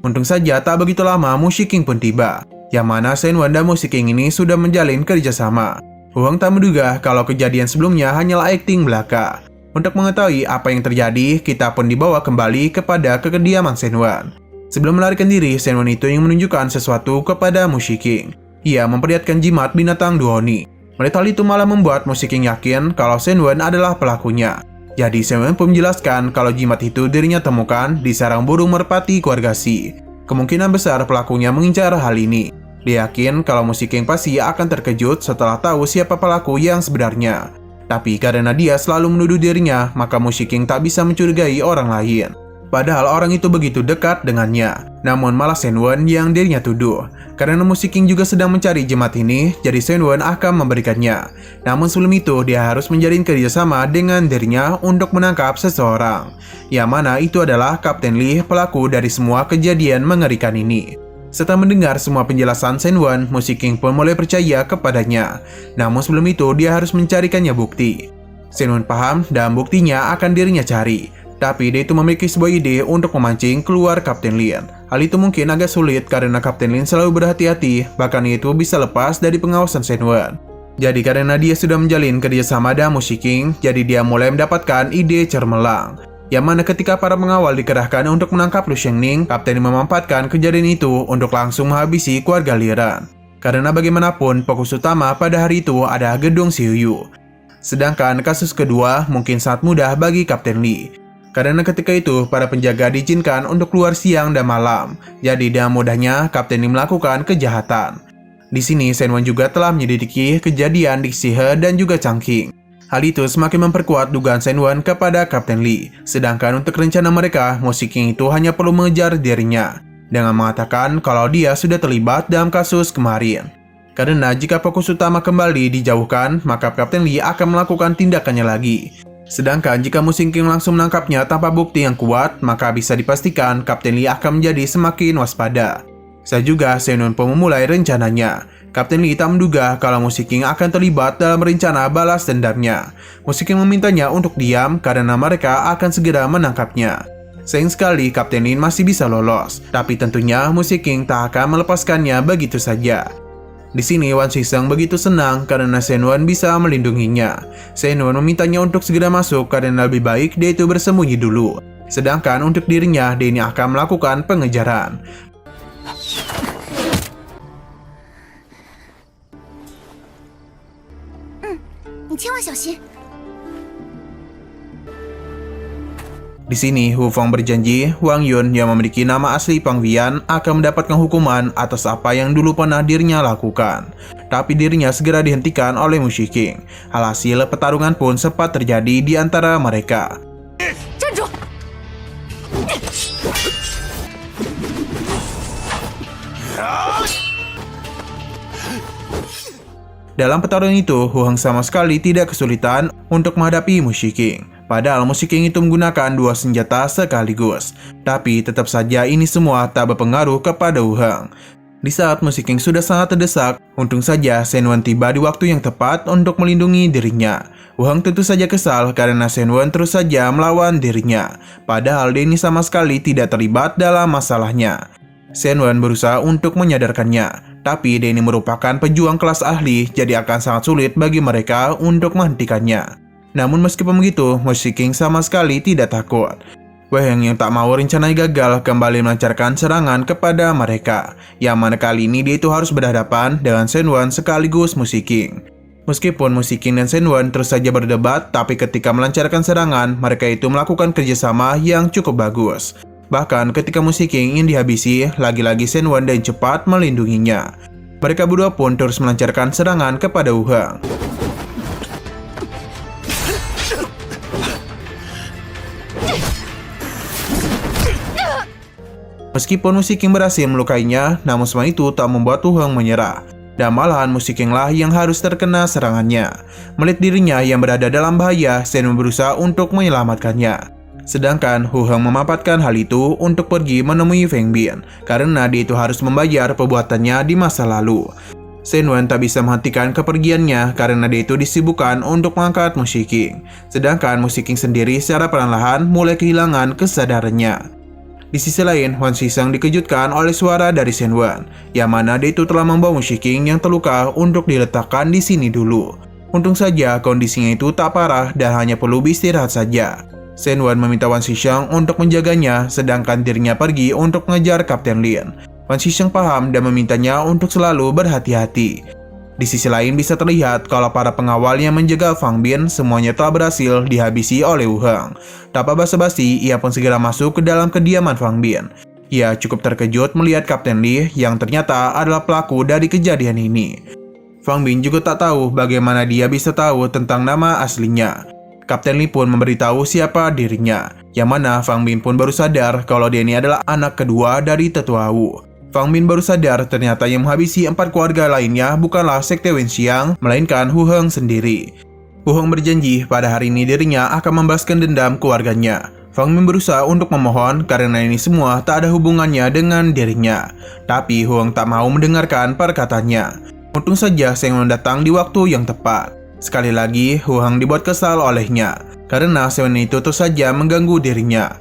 Untung saja tak begitu lama Mu Shiking pun tiba, yang mana Shen Wen dan Mu Shiking ini sudah menjalin kerjasama. Hu Heng tak menduga kalau kejadian sebelumnya hanyalah akting belaka. Untuk mengetahui apa yang terjadi, kita pun dibawa kembali kepada kediaman Shen Wen. Sebelum melarikan diri, Shen Wen itu ingin menunjukkan sesuatu kepada Mu Shiking. Ia memperlihatkan jimat binatang duoni. Melihat hal itu malah membuat Mu Shiking yakin kalau Shen Wen adalah pelakunya. Jadi Shen Wen pun menjelaskan kalau jimat itu dirinya temukan di sarang burung merpati keluarga Si. Kemungkinan besar pelakunya mengincar hal ini. Dia yakin kalau Mu Shiking pasti akan terkejut setelah tahu siapa pelaku yang sebenarnya. Tapi karena dia selalu menuduh dirinya, maka Mu Shiking tak bisa mencurigai orang lain. Padahal orang itu begitu dekat dengannya. Namun malah Shen Wen yang dirinya tuduh. Karena Mu Shiking juga sedang mencari jimat ini, jadi Shen Wen akan memberikannya. Namun sebelum itu, dia harus menjalin kerjasama dengan dirinya untuk menangkap seseorang. Yang mana itu adalah Kapten Lee, pelaku dari semua kejadian mengerikan ini. Setelah mendengar semua penjelasan Shen Wen, Mu Shiking pun mulai percaya kepadanya. Namun sebelum itu, dia harus mencarikannya bukti. Shen Wen paham dan buktinya akan dirinya cari. Tapi dia itu memiliki sebuah ide untuk memancing keluar Kapten Lin. Hal itu mungkin agak sulit karena Kapten Lin selalu berhati-hati, bahkan itu bisa lepas dari pengawasan Shen Wen. Jadi karena dia sudah menjalin kerjasama dengan Mu Shiking, jadi dia mulai mendapatkan ide cermelang. Yang mana ketika para pengawal dikerahkan untuk menangkap Lu Shengning, Kapten Lin memanfaatkan kejadian itu untuk langsung menghabisi keluarga Liran. Karena bagaimanapun fokus utama pada hari itu ada gedung Xiuyu. Sedangkan kasus kedua mungkin sangat mudah bagi Kapten Lee. Karena ketika itu, para penjaga diizinkan untuk keluar siang dan malam. Jadi dengan mudahnya, Kapten Lee melakukan kejahatan. Di sini, Shen Wen juga telah menyelidiki kejadian di Xihe dan juga Changqing. Hal itu semakin memperkuat dugaan Shen Wen kepada Kapten Lee. Sedangkan untuk rencana mereka, Mu Shiking itu hanya perlu mengejar dirinya. Dengan mengatakan kalau dia sudah terlibat dalam kasus kemarin. Karena jika fokus utama kembali dijauhkan, maka Kapten Lee akan melakukan tindakannya lagi. Sedangkan jika Mu Shiking langsung menangkapnya tanpa bukti yang kuat, maka bisa dipastikan Kapten Lee akan menjadi semakin waspada. Saya juga Shen Wen pun memulai rencananya. Kapten Lee tak menduga kalau Mu Shiking akan terlibat dalam rencana balas dendamnya. Mu Shiking memintanya untuk diam karena mereka akan segera menangkapnya. Sayang sekali Kapten Lee masih bisa lolos, tapi tentunya Mu Shiking tak akan melepaskannya begitu saja. Di sini Wan Xiseng begitu senang karena Shen Wen bisa melindunginya. Shen Wen memintanya untuk segera masuk karena lebih baik dia itu bersembunyi dulu. Sedangkan untuk dirinya, dia ini akan melakukan pengejaran. Di sini, Hu Feng berjanji Wang Yun yang memiliki nama asli Pang Vian akan mendapatkan hukuman atas apa yang dulu pernah dirinya lakukan. Tapi dirinya segera dihentikan oleh Mu Shiking. Alhasil, pertarungan pun sempat terjadi di antara mereka. Dalam pertarungan itu, Hu Heng sama sekali tidak kesulitan untuk menghadapi Mu Shiking. Padahal Mu Shiking itu menggunakan dua senjata sekaligus. Tapi tetap saja ini semua tak berpengaruh kepada Hu Heng. Di saat Mu Shiking sudah sangat terdesak, untung saja Shen Wen tiba di waktu yang tepat untuk melindungi dirinya. Hu Heng tentu saja kesal karena Shen Wen terus saja melawan dirinya. Padahal dia ini sama sekali tidak terlibat dalam masalahnya. Shen Wen berusaha untuk menyadarkannya. Tapi dia ini merupakan pejuang kelas ahli, jadi akan sangat sulit bagi mereka untuk menghentikannya. Namun meskipun begitu, Mu Shiking sama sekali tidak takut. Wei Heng yang tak mau rencananya gagal kembali melancarkan serangan kepada mereka. Yang mana kali ini dia itu harus berhadapan dengan Shen Wen sekaligus Mu Shiking. Meskipun Mu Shiking dan Shen Wen terus saja berdebat, tapi ketika melancarkan serangan, mereka itu melakukan kerjasama yang cukup bagus. Bahkan ketika Mu Shiking ingin dihabisi, lagi-lagi Shen Wen dan cepat melindunginya. Mereka berdua pun terus melancarkan serangan kepada Hu Heng. Meskipun Mu Shiking berhasil melukainya, namun semua itu tak membuat Hu Heng menyerah. Dan malahan Mu Shiking lah yang harus terkena serangannya. Melihat dirinya yang berada dalam bahaya, Shen Wen berusaha untuk menyelamatkannya. Sedangkan Hu Heng memanfaatkan hal itu untuk pergi menemui Feng Bin, karena dia itu harus membayar perbuatannya di masa lalu. Shen Wen tak bisa menghentikan kepergiannya karena dia itu disibukkan untuk mengangkat Mu Shiqing. Sedangkan Mu Shiqing sendiri secara perlahan mulai kehilangan kesadarannya. Di sisi lain, Huan Xiseng dikejutkan oleh suara dari Shen Wen, yang mana dia itu telah membawa Mu Shiqing yang terluka untuk diletakkan di sini dulu. Untung saja kondisinya itu tak parah dan hanya perlu beristirahat saja. Shen Wen meminta Huan Xiseng untuk menjaganya, sedangkan dirinya pergi untuk mengejar Kapten Lin. Huan Xiseng paham dan memintanya untuk selalu berhati-hati. Di sisi lain bisa terlihat kalau para pengawal yang menjaga Fang Bin semuanya telah berhasil dihabisi oleh Wu Heng. Tanpa basa-basi, ia pun segera masuk ke dalam kediaman Fang Bin. Ia cukup terkejut melihat Kapten Li yang ternyata adalah pelaku dari kejadian ini. Fang Bin juga tak tahu bagaimana dia bisa tahu tentang nama aslinya. Kapten Li pun memberitahu siapa dirinya, yang mana Fang Bin pun baru sadar kalau dia ini adalah anak kedua dari tetua Wu. Fang Bin baru sadar ternyata yang menghabisi 4 keluarga lainnya bukanlah Sekte Wenxiang, melainkan Wu Heng sendiri. Wu Heng berjanji pada hari ini dirinya akan membalaskan dendam keluarganya. Fang Bin berusaha untuk memohon karena ini semua tak ada hubungannya dengan dirinya. Tapi Wu Heng tak mau mendengarkan perkataannya. Untung saja Shen Wen datang di waktu yang tepat. Sekali lagi Wu Heng dibuat kesal olehnya karena Shen Wen itu terus saja mengganggu dirinya.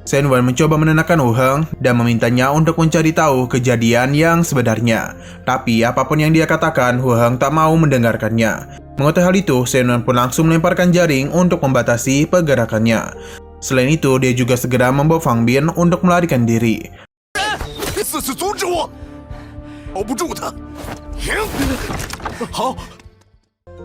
Shen Wen mencoba menenangkan Wu Heng dan memintanya untuk mencari tahu kejadian yang sebenarnya. Tapi apapun yang dia katakan, Wu Heng tak mau mendengarkannya. Mengetahui hal itu, Shen Wen pun langsung melemparkan jaring untuk membatasi pergerakannya. Selain itu, dia juga segera membawa Fang Bin untuk melarikan diri.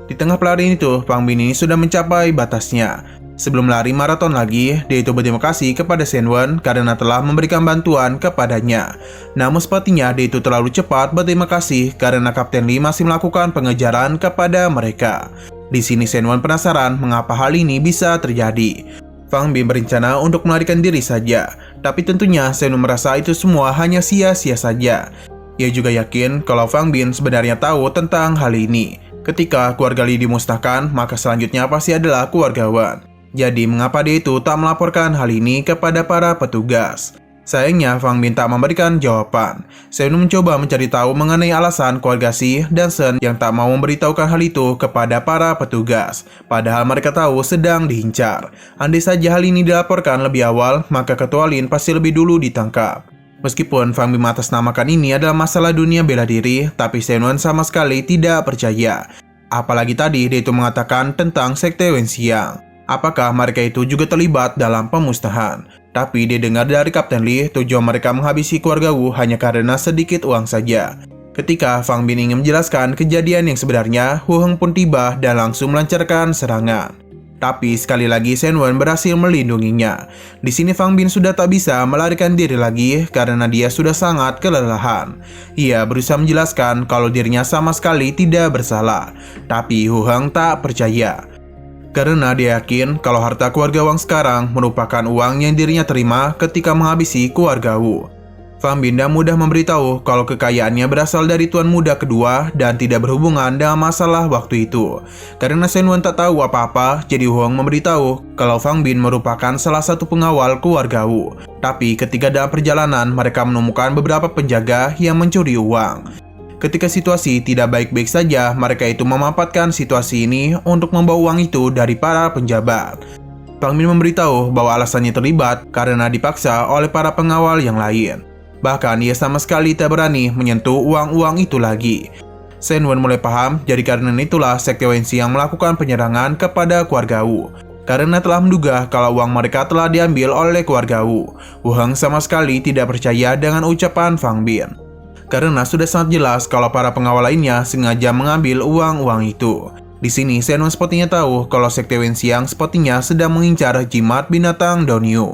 Di tengah pelarian itu, Fang Bin ini sudah mencapai batasnya. Sebelum lari maraton lagi, dia itu berterima kasih kepada Shen Wen karena telah memberikan bantuan kepadanya. Namun sepertinya dia itu terlalu cepat berterima kasih karena Kapten Li masih melakukan pengejaran kepada mereka. Di sini Shen Wen penasaran mengapa hal ini bisa terjadi. Fang Bin berencana untuk melarikan diri saja, tapi tentunya Shen Wen merasa itu semua hanya sia-sia saja. Ia juga yakin kalau Fang Bin sebenarnya tahu tentang hal ini. Ketika keluarga Li dimusnahkan, maka selanjutnya pasti adalah keluarga Wan. Jadi mengapa dia itu tak melaporkan hal ini kepada para petugas? Sayangnya Fang Bin tak memberikan jawaban. Shen Wen mencoba mencari tahu mengenai alasan keluarga Xi dan Shen yang tak mau memberitahukan hal itu kepada para petugas. Padahal mereka tahu sedang diincar. Andai saja hal ini dilaporkan lebih awal, maka ketua Lin pasti lebih dulu ditangkap. Meskipun Fang Bin mengatasnamakan ini adalah masalah dunia bela diri, tapi Shen Wen sama sekali tidak percaya. Apalagi tadi dia itu mengatakan tentang Sekte Wenxiang. Apakah mereka itu juga terlibat dalam pemusnahan? Tapi dia dengar dari Kapten Li, tujuan mereka menghabisi keluarga Wu hanya karena sedikit uang saja. Ketika Fang Bin ingin menjelaskan kejadian yang sebenarnya, Wu Heng pun tiba dan langsung melancarkan serangan. Tapi sekali lagi Shen Wen berhasil melindunginya. Di sini Fang Bin sudah tak bisa melarikan diri lagi karena dia sudah sangat kelelahan. Ia berusaha menjelaskan kalau dirinya sama sekali tidak bersalah. Tapi Wu Heng tak percaya. Karena dia yakin kalau harta keluarga Wang sekarang merupakan uang yang dirinya terima ketika menghabisi keluarga Wu. Fang Bin mudah memberitahu kalau kekayaannya berasal dari tuan muda kedua dan tidak berhubungan dengan masalah waktu itu. Karena Shen Wen tak tahu apa-apa, jadi Wu Heng memberitahu kalau Fang Bin merupakan salah satu pengawal keluarga Wu. Tapi ketika dalam perjalanan mereka menemukan beberapa penjaga yang mencuri uang. Ketika situasi tidak baik-baik saja, mereka itu memanfaatkan situasi ini untuk membawa uang itu dari para penjabat. Fang Bin memberitahu bahwa alasannya terlibat karena dipaksa oleh para pengawal yang lain. Bahkan ia sama sekali tak berani menyentuh uang-uang itu lagi. Shen Wen mulai paham, jadi karena itulah Sekte Wenxiang melakukan penyerangan kepada keluarga Wu. Karena telah menduga kalau uang mereka telah diambil oleh keluarga Wu. Wu Heng sama sekali tidak percaya dengan ucapan Fang Bin. Karena sudah sangat jelas kalau para pengawal lainnya sengaja mengambil uang-uang itu. Di sini Shen Wen sepertinya tahu kalau Sekte Wenxiang sepertinya sedang mengincar jimat binatang Donyu.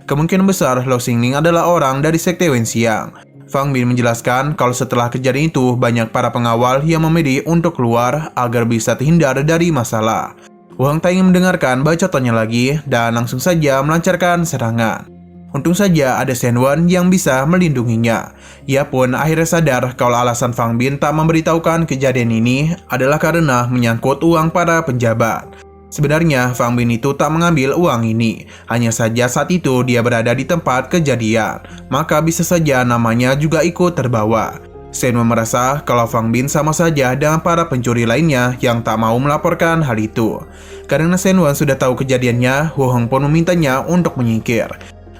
Kemungkinan besar Lo Xingling adalah orang dari Sekte Wenxiang. Fang Bin menjelaskan kalau setelah kejadian itu banyak para pengawal yang memilih untuk keluar agar bisa terhindar dari masalah. Wu Heng tak ingin mendengarkan bacotannya lagi dan langsung saja melancarkan serangan. Untung saja ada Shen Wen yang bisa melindunginya. Ia pun akhirnya sadar kalau alasan Fang Bin tak memberitahukan kejadian ini adalah karena menyangkut uang para penjabat. Sebenarnya Fang Bin itu tak mengambil uang ini, hanya saja saat itu dia berada di tempat kejadian, maka bisa saja namanya juga ikut terbawa. Shen Wen merasa kalau Fang Bin sama saja dengan para pencuri lainnya yang tak mau melaporkan hal itu. Karena Shen Wen sudah tahu kejadiannya, Hu Hong pun memintanya untuk menyingkir.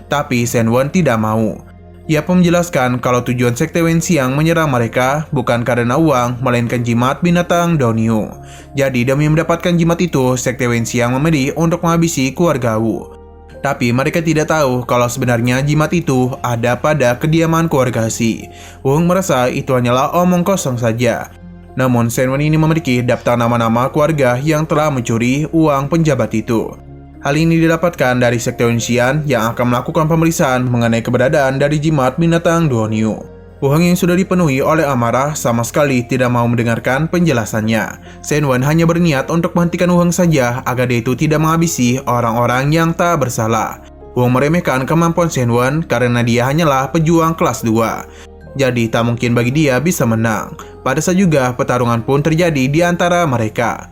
Tapi Shen Wen tidak mau. Ia pun menjelaskan kalau tujuan Sekte Wenxiang menyerang mereka bukan karena uang, melainkan jimat binatang Daoniu. Jadi demi mendapatkan jimat itu, Sekte Wenxiang memilih untuk menghabisi keluarga Wu. Tapi mereka tidak tahu kalau sebenarnya jimat itu ada pada kediaman keluarga Si. Wu Hong merasa itu hanyalah omong kosong saja. Namun Shen Wen ini memiliki daftar nama-nama keluarga yang telah mencuri uang penjabat itu. Hal ini didapatkan dari Sekte Wenxian yang akan melakukan pemeriksaan mengenai keberadaan dari jimat binatang Daoniu. Wu Hong yang sudah dipenuhi oleh amarah sama sekali tidak mau mendengarkan penjelasannya. Shen Wen hanya berniat untuk menghentikan Wu Hong saja agar dia itu tidak menghabisi orang-orang yang tak bersalah. Wu Hong meremehkan kemampuan Shen Wen karena dia hanyalah pejuang kelas 2. Jadi tak mungkin bagi dia bisa menang. Pada saat juga pertarungan pun terjadi di antara mereka.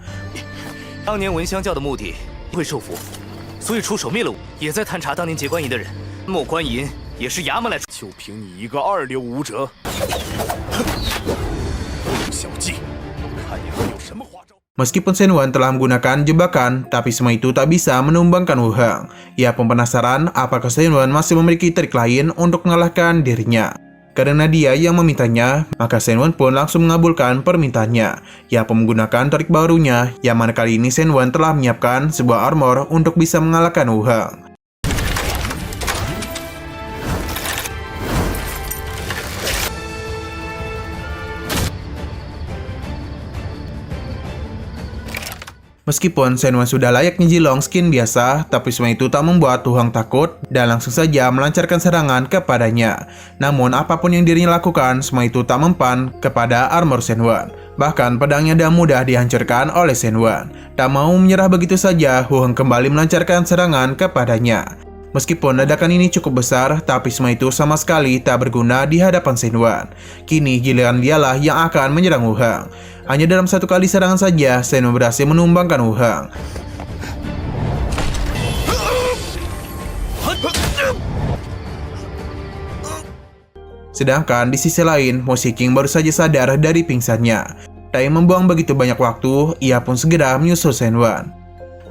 当年文香教的目的会受俘，所以出手灭了我，也在探查当年劫官银的人。莫官银也是衙门来。
就凭你一个二流武者，小计，看你还有什么花招。
Meskipun Shen Wen telah menggunakan jebakan, tapi semua itu tak bisa menumbangkan Wu Hong. Ia pun penasaran apakah Shen Wen masih memiliki trik lain untuk mengalahkan dirinya. Karena dia yang memintanya, maka Shen Wen pun langsung mengabulkan permintaannya. Ia pun menggunakan trik barunya, yang mana kali ini Shen Wen telah menyiapkan sebuah armor untuk bisa mengalahkan Wu Hong. Meskipun Shen Wen sudah layaknya Jilong skin biasa, tapi semua itu tak membuat Wu Hong takut dan langsung saja melancarkan serangan kepadanya. Namun apapun yang dirinya lakukan, semua itu tak mempan kepada armor Shen Wen. Bahkan pedangnya dengan mudah dihancurkan oleh Shen Wen. Tak mau menyerah begitu saja, Wu Hong kembali melancarkan serangan kepadanya. Meskipun ledakan ini cukup besar, tapi semua itu sama sekali tak berguna di hadapan Shen Wen. Kini giliran dialah yang akan menyerang Wu Hong. Hanya dalam satu kali serangan saja, Shen Wen berhasil menumbangkan Wu Hong. Sedangkan di sisi lain, Mo Shiqing baru saja sadar dari pingsannya. Tak ingin membuang begitu banyak waktu, ia pun segera menyusul Shen Wen.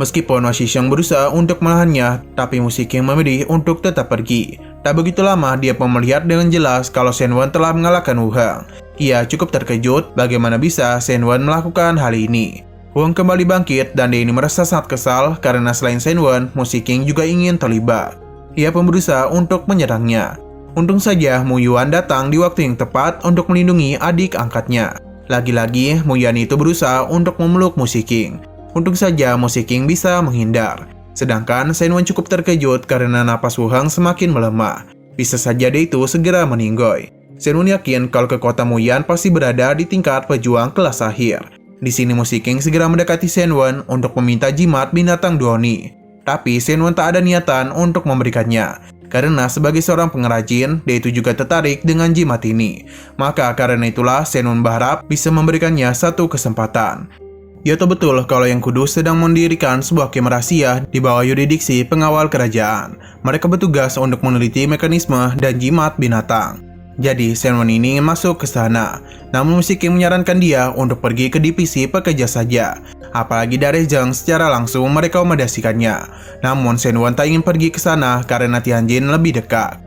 Meskipun Mo Shiqing berusaha untuk menahannya, tapi Mo Shiqing memilih untuk tetap pergi. Tak begitu lama, dia pun melihat dengan jelas kalau Shen Wen telah mengalahkan Wu Hong. Ia cukup terkejut bagaimana bisa Shen Wen melakukan hal ini. Wu Hong kembali bangkit dan dia ini merasa sangat kesal karena selain Shen Wen, Mo Shiqing juga ingin terlibat. Ia pun berusaha untuk menyerangnya. Untung saja Mu Yuan datang di waktu yang tepat untuk melindungi adik angkatnya. Lagi-lagi, Mu Yuan itu berusaha untuk memeluk Mo Shiqing. Untung saja Mo Shiqing bisa menghindar. Sedangkan Shen Wen cukup terkejut karena napas Wu Hong semakin melemah. Bisa saja dia itu segera meninggoy. Shen Wen yakin kalau kekuatan Mu Yuan pasti berada di tingkat pejuang kelas akhir. Di sini Mo Shiqing segera mendekati Shen Wen untuk meminta jimat binatang Daoni. Tapi Shen Wen tak ada niatan untuk memberikannya. Karena sebagai seorang pengrajin, dia itu juga tertarik dengan jimat ini. Maka karena itulah Shen Wen berharap bisa memberikannya satu kesempatan. Dia tahu betul kalau Yang Kudus sedang mendirikan sebuah kem rahasia di bawah yurisdiksi pengawal kerajaan. Mereka bertugas untuk meneliti mekanisme dan jimat binatang. Jadi Shen Wen ini ingin masuk ke sana. Namun Mo Shiqing menyarankan dia untuk pergi ke divisi pekerja saja. Apalagi dari Zheng secara langsung merekomendasikannya. Namun Shen Wen tak ingin pergi ke sana karena Tianjin lebih dekat.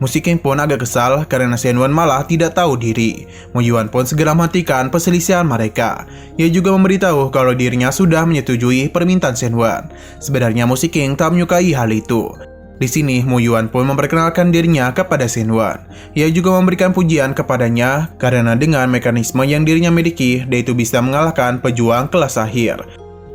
Mo Shiqing pun agak kesal karena Shen Wen malah tidak tahu diri. Mu Yuan pun segera menghentikan perselisihan mereka. Ia juga memberitahu kalau dirinya sudah menyetujui permintaan Shen Wen. Sebenarnya Mo Shiqing tak menyukai hal itu. Di sini Mu Yuan pun memperkenalkan dirinya kepada Shen Wen. Ia juga memberikan pujian kepadanya karena dengan mekanisme yang dirinya miliki, dia itu bisa mengalahkan pejuang kelas akhir.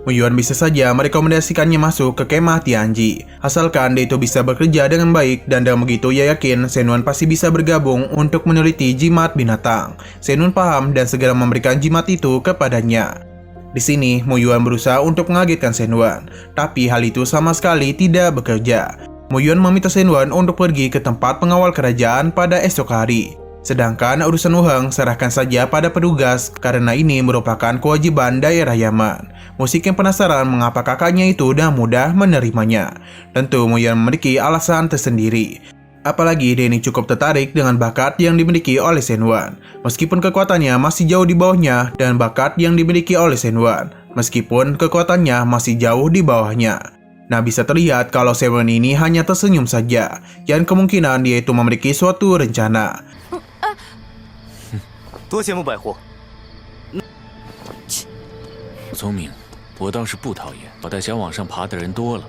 Mu Yuan bisa saja merekomendasikannya masuk ke kemah Tianji, asalkan dia itu bisa bekerja dengan baik dan dengan begitu ia yakin Shen Wen pasti bisa bergabung untuk meneliti jimat binatang. Shen Wen paham dan segera memberikan jimat itu kepadanya. Di sini Mu Yuan berusaha untuk mengagetkan Shen Wen, tapi hal itu sama sekali tidak bekerja. Mu Yuan meminta Shen Wen untuk pergi ke tempat pengawal kerajaan pada esok hari. Sedangkan urusan Wu Hong serahkan saja pada petugas karena ini merupakan kewajiban daerah Yaman. Mo Shiqing penasaran mengapa kakaknya itu dengan mudah menerimanya. Tentu Mu Yuan memiliki alasan tersendiri. Apalagi dia ini cukup tertarik dengan bakat yang dimiliki oleh Shen Wan. Meskipun kekuatannya masih jauh di bawahnya dan bakat yang dimiliki oleh Shen Wan, meskipun kekuatannya masih jauh di bawahnya. Nah, bisa terlihat kalau Shen Wan ini hanya tersenyum saja, dan kemungkinan dia itu memiliki suatu rencana.
多羡慕百货。
聪明，我倒是不讨厌，脑袋想往上爬的人多了。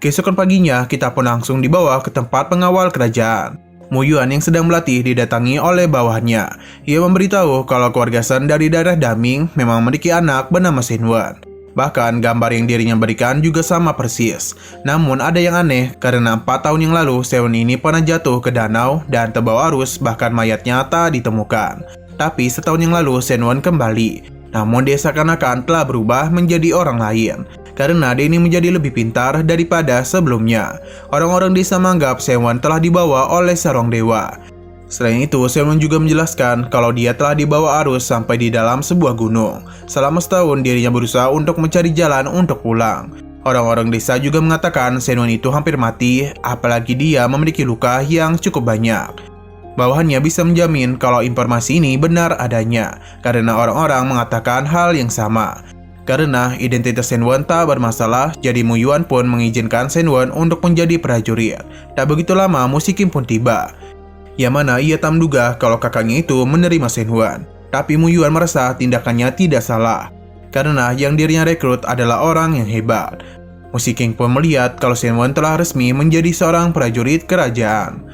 Keesokan paginya, kita pun langsung dibawa ke tempat pengawal kerajaan. Mu Yuan yang sedang melatih didatangi oleh bawahannya. Ia memberitahu kalau keluarga Shen dari daerah Daming memang memiliki anak bernama Shen Wan. Bahkan gambar yang dirinya berikan juga sama persis. Namun ada yang aneh karena 4 tahun yang lalu Shen Wan ini pernah jatuh ke danau dan terbawa arus, bahkan mayatnya tak ditemukan. Tapi setahun yang lalu Shen Wan kembali. Namun dia seakan-akan telah berubah menjadi orang lain. Karena dia ini menjadi lebih pintar daripada sebelumnya. Orang-orang desa menganggap Shen Wan telah dibawa oleh seorang dewa. Selain itu, Shen Wan juga menjelaskan kalau dia telah dibawa arus sampai di dalam sebuah gunung. Selama setahun dirinya berusaha untuk mencari jalan untuk pulang. Orang-orang desa juga mengatakan Shen Wan itu hampir mati, apalagi dia memiliki luka yang cukup banyak. Bawahannya bisa menjamin kalau informasi ini benar adanya, karena orang-orang mengatakan hal yang sama. Karena identitas Shen Wan tak bermasalah, jadi Mu Yuan pun mengizinkan Shen Wan untuk menjadi prajurit. Tak begitu lama, Mu Shiqing pun tiba. Yang mana ia tak menduga kalau kakaknya itu menerima Shen Wan. Tapi Mu Yuan merasa tindakannya tidak salah, karena yang dirinya rekrut adalah orang yang hebat. Mu Shiqing pun melihat kalau Shen Wan telah resmi menjadi seorang prajurit kerajaan.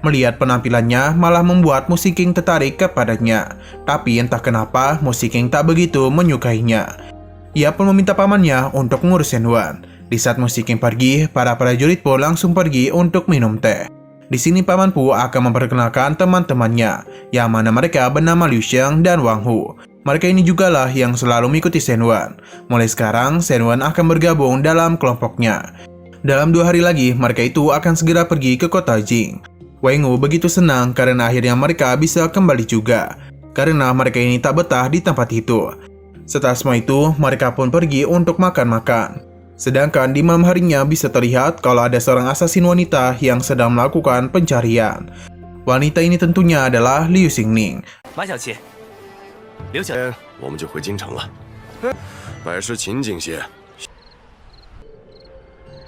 Melihat penampilannya malah membuat Mu Shiqing tertarik kepadanya. Tapi entah kenapa Mu Shiqing tak begitu menyukainya. Ia pun meminta pamannya untuk mengurus Shen Wan. Di saat Mu Shiqing pergi, para prajurit pun langsung pergi untuk minum teh. Di sini Paman Pu akan memperkenalkan teman-temannya, yang mana mereka bernama Liu Sheng dan Wang Hu. Mereka ini jugalah yang selalu mengikuti Shen Wan. Mulai sekarang, Shen Wan akan bergabung dalam kelompoknya. Dalam 2 hari lagi, mereka itu akan segera pergi ke kota Jing. Wang Hu begitu senang karena akhirnya mereka bisa kembali juga. Karena mereka ini tak betah di tempat itu. Setelah semua itu, mereka pun pergi untuk makan-makan. Sedangkan di malam harinya bisa terlihat kalau ada seorang asasin wanita yang sedang melakukan pencarian. Wanita ini tentunya adalah Liu Xingning.
马小七，刘小，
我们就回京城了。百事勤敬些，